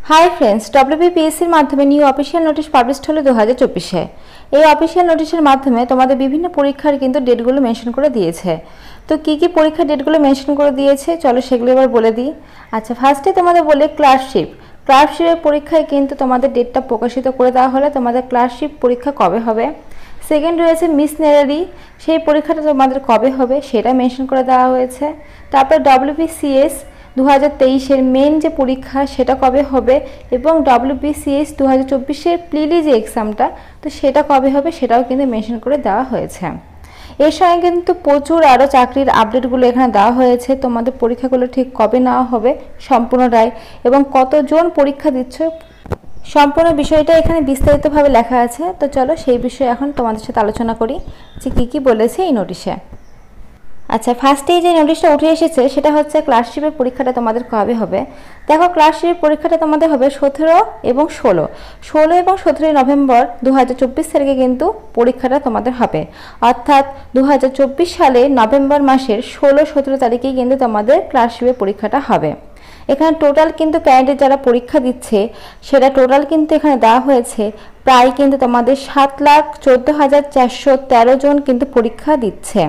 Hi friends डब्ल्यूबीपीएसসির মাধ্যমে new official notice published হলো 2024 এ। এই অফিশিয়াল নোটিশের মাধ্যমে তোমাদের বিভিন্ন পরীক্ষার কিন্তু ডেটগুলো মেনশন করে দিয়েছে। তো কি কি পরীক্ষার ডেটগুলো মেনশন করে দিয়েছে চলো সেগুলো এবার বলে দিই। আচ্ছা, ফার্স্টে তোমাদের বলে ক্লার্কশিপের পরীক্ষায় কিন্তু তোমাদের ডেটটা প্রকাশিত করে দেওয়া হলে তোমাদের ক্লার্কশিপ পরীক্ষা কবে হবে। সেকেন্ড রয়েছে মিশনারি, সেই পরীক্ষাটা তোমাদের কবে হবে সেটা মেনশন করে দেওয়া হয়েছে। তারপর ডব্লিউবিসিএস 2023 মেন যে পরীক্ষা সেটা কবে হবে এবং ডব্লিউবিসিএস 2024 প্রিলি যে এক্সামটা তো সেটা কবে হবে সেটাও কিন্তু মেনশন করে দেওয়া হয়েছে। এর সঙ্গে কিন্তু প্রচুর আরও চাকরির আপডেটগুলো এখানে দেওয়া হয়েছে, তোমাদের পরীক্ষাগুলো ঠিক কবে নেওয়া হবে সম্পূর্ণটাই এবং কতজন পরীক্ষা দিচ্ছ সম্পূর্ণ বিষয়টা এখানে বিস্তারিতভাবে লেখা আছে। তো চলো সেই বিষয়ে এখন তোমাদের সাথে আলোচনা করি যে কী বলেছে এই নোটিশে। আচ্ছা, ফার্স্টেই যে নোটিশটা উঠে এসেছে সেটা হচ্ছে ক্লার্কশিপের পরীক্ষাটা তোমাদের কবে হবে। দেখো, ক্লার্কশিপের পরীক্ষাটা তোমাদের হবে 17 এবং 16 এবং 17 নভেম্বর 2024 তারিখে কিন্তু পরীক্ষাটা তোমাদের হবে। অর্থাৎ 2024 সালে নভেম্বর মাসের 16-17 তারিখেই কিন্তু তোমাদের ক্লার্কশিপের পরীক্ষাটা হবে। এখানে টোটাল কিন্তু ক্যান্ডিডেট যারা পরীক্ষা দিচ্ছে সেটা টোটাল কিন্তু এখানে দেওয়া হয়েছে প্রায় কিন্তু তোমাদের 7,14,413 জন কিন্তু পরীক্ষা দিচ্ছে।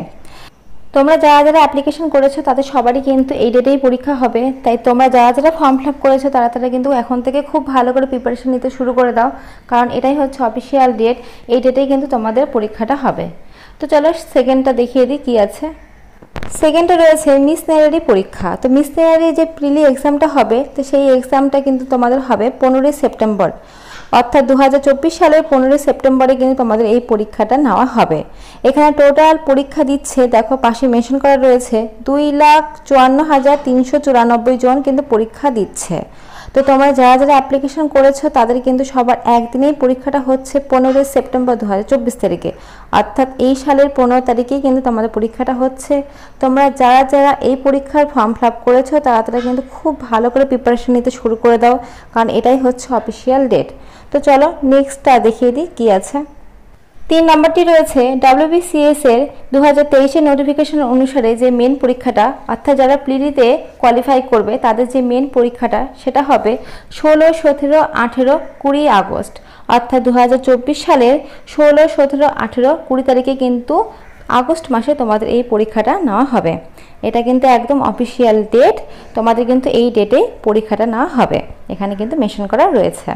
তোমরা যারা যারা অ্যাপ্লিকেশন করেছো তাদের সবারই কিন্তু এই ডেটেই পরীক্ষা হবে, তাই তোমরা যারা যারা ফর্ম ফিল আপ করেছো তারা কিন্তু এখন থেকে খুব ভালো করে প্রিপারেশন নিতে শুরু করে দাও, কারণ এটাই হচ্ছে অফিসিয়াল ডেট, এই ডেটেই কিন্তু তোমাদের পরীক্ষাটা হবে। তো চলো সেকেন্ডটা দেখিয়ে দিই কী আছে। সেকেন্ডে রয়েছে মিশনারি পরীক্ষা। তো মিশনারি যে প্রিলি এক্সামটা হবে তো সেই এক্সামটা কিন্তু তোমাদের হবে 15 সেপ্টেম্বর, অর্থাৎ 2024 সালের 15 সেপ্টেম্বরে কিন্তু তোমাদের এই পরীক্ষাটা নেওয়া হবে। এখানে টোটাল পরীক্ষা দিচ্ছে, দেখো পাশে মেনশন করা রয়েছে 2,54,394 জন কিন্তু পরীক্ষা দিচ্ছে। তো তোমরা যারা যারা অ্যাপ্লিকেশন করেছো তাদের কিন্তু সবার একদিনেই পরীক্ষাটা হচ্ছে 15 সেপ্টেম্বর 2024 তারিখে, অর্থাৎ এই সালের 15 তারিখেই কিন্তু তোমাদের পরীক্ষাটা হচ্ছে। তোমরা যারা যারা এই পরীক্ষার ফর্ম ফিল আপ করেছো তারা কিন্তু খুব ভালো করে প্রিপারেশন নিতে শুরু করে দাও, কারণ এটাই হচ্ছে অফিসিয়াল ডেট। তো চলো নেক্সটটা দেখিয়ে দিই কী আছে। 3 নম্বরটি রয়েছে ডব্লিউবিসিএস এর 2023 নোটিফিকেশন অনুসারে যে মেন পরীক্ষাটা, অর্থাৎ যারা প্রিলিতে কোয়ালিফাই করবে তাদের যে মেন পরীক্ষাটা সেটা হবে 16, 17, 18, 20 আগস্ট, অর্থাৎ 2024 সালের 16, 17, 18, 20 তারিখে কিন্তু আগস্ট মাসে তোমাদের এই পরীক্ষাটা নেওয়া হবে। এটা কিন্তু একদম অফিসিয়াল ডেট, তোমাদের কিন্তু এই ডেটেই পরীক্ষাটা নেওয়া হবে, এখানে কিন্তু মেনশন করা রয়েছে।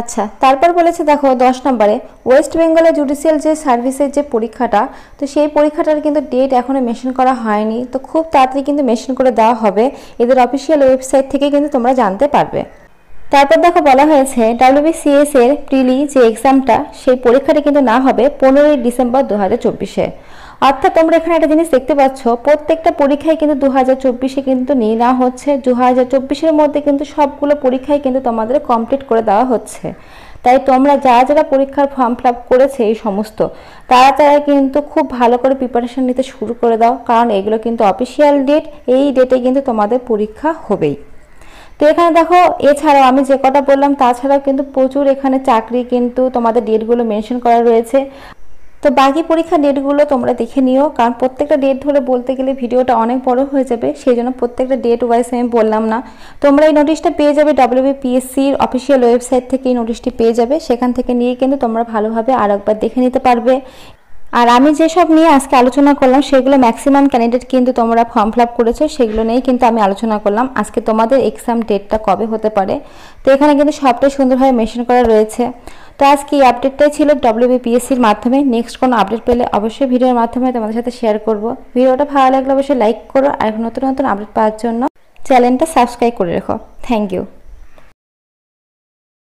আচ্ছা, তারপর বলেছে দেখো 10 নম্বরে ওয়েস্ট বেঙ্গলের জুডিশিয়াল যে সার্ভিসের যে পরীক্ষাটা তো সেই পরীক্ষাটার কিন্তু ডেট এখনও মেনশন করা হয়নি, তো খুব তাড়াতাড়ি কিন্তু মেনশন করে দেওয়া হবে, এদের অফিসিয়াল ওয়েবসাইট থেকে কিন্তু তোমরা জানতে পারবে। তারপর দেখো বলা হয়েছে ডব্লিউবিসিএস এর প্রিলি যে এক্সামটা সেই পরীক্ষাটা কিন্তু না হবে 15 ডিসেম্বর 2024-এ। অর্থাৎ তোমরা এখানে একটা জিনিস দেখতে পাচ্ছ, প্রত্যেকটা পরীক্ষায় কিন্তু 2024-এ কিন্তু নিয়ে নেওয়া হচ্ছে, 2024-এর মধ্যে কিন্তু সবগুলো পরীক্ষায় কিন্তু তোমাদের কমপ্লিট করে দেওয়া হচ্ছে। তাই তোমরা যারা যারা পরীক্ষার ফর্ম ফিল আপ করেছে এই সমস্ত তারা কিন্তু খুব ভালো করে প্রিপারেশন নিতে শুরু করে দাও, কারণ এগুলো কিন্তু অফিসিয়াল ডেট, এই ডেটে কিন্তু তোমাদের পরীক্ষা হবেই। তো এখানে দেখো এছাড়াও আমি যে কটা বললাম তাছাড়াও কিন্তু প্রচুর এখানে চাকরি কিন্তু তোমাদের ডেটগুলো মেনশন করা রয়েছে। তো বাকি পরীক্ষা ডেটগুলো তোমরা দেখে নিও, কারণ প্রত্যেকটা ডেট ধরে বলতে গেলে ভিডিওটা অনেক বড় হয়ে যাবে, সেই জন্য প্রত্যেকটা ডেট ওয়াইজ আমি বললাম না। তোমরা এই নোটিশটা পেয়ে যাবে ডব্লিউবিপিএসসির অফিসিয়াল ওয়েবসাইট থেকে, এই নোটিশটি পেয়ে যাবে, সেখান থেকে নিয়ে কিন্তু তোমরা ভালোভাবে আরেকবার দেখে নিতে পারবে। আর আমি যেসব নিয়ে আজকে আলোচনা করলাম সেগুলো ম্যাক্সিমাম ক্যান্ডিডেট কিন্তু তোমরা ফর্ম ফিল আপ করেছো, সেগুলো নিয়েই কিন্তু আমি আলোচনা করলাম আজকে তোমাদের এক্সাম ডেটটা কবে হতে পারে। তো এখানে কিন্তু সবটাই সুন্দরভাবে মেনশন করা রয়েছে। তো আজকে এই আপডেটটাই ছিল ডব্লিউবিপিএসসির মাধ্যমে। নেক্সট কোনো আপডেট পেলে অবশ্যই ভিডিওর মাধ্যমে তোমাদের সাথে শেয়ার করব। ভিডিওটা ভালো লাগলে অবশ্যই লাইক করো, আর নতুন নতুন আপডেট পাওয়ার জন্য চ্যানেলটা সাবস্ক্রাইব করে রেখো। Thank you.